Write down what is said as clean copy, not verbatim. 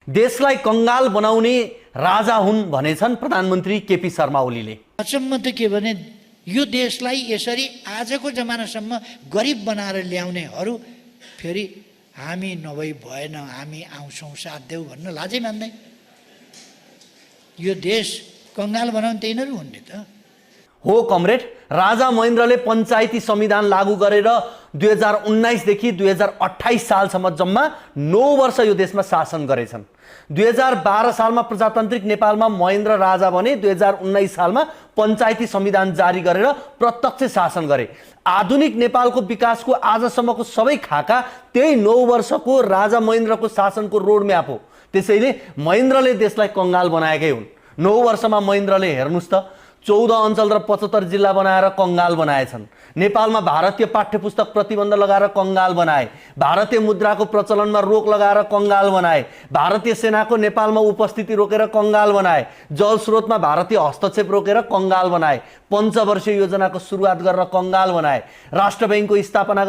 देशलाई कंगाल बनाउने राजा हुन् भनेछन् प्रधानमन्त्री केपी शर्मा ओलीले। अचम्म त के भने यो देशलाई यसरी आजको जमानासम्म गरिब बनाएर ल्याउनेहरू फेरि हामी नभई भएन, हामी आउँछौँ साथ देऊ भन्न लाजै मान्दैन। यो देश कंगाल बनाउने तिनीहरू हुन् नि त। हो कमरेड, राजा महेन्द्रले पञ्चायती संविधान लागू गरेर 2019 देखि 2028 सालसम्म जम्मा 9 वर्ष यो देशमा शासन गरेछन्। 2012 सालमा प्रजातान्त्रिक नेपालमा महेन्द्र राजा बने। 2019 सालमा पञ्चायती संविधान जारी गरेर प्रत्यक्ष शासन गरे। आधुनिक नेपालको विकासको आजसम्मको सबै खाका त्यही 9 वर्षको राजा महेन्द्रको शासनको रोडम्याप हो। त्यसैले महेन्द्रले देशलाई कंगाल बनाएकै हुन्। 9 वर्षमा महेन्द्रले हेर्नुस् त 14 अञ्चल र 75 जिल्ला बनाएर कंगाल बनाएछन्। नेपालमा भारतीय पाठ्यपुस्तक प्रतिबन्ध लगाएर कंगाल बनाए। भारतीय मुद्राको प्रचलनमा रोक लगाएर कंगाल बनाए। भारतीय सेनाको नेपालमा उपस्थिति रोकेर कंगाल बनाए। जल स्रोतमा भारतीय हस्तक्षेप रोकेर कंगाल बनाए। पञ्चवर्षीय योजनाको सुरुवात गरेर कंगाल बनाए। राष्ट्र बैंकको स्थापना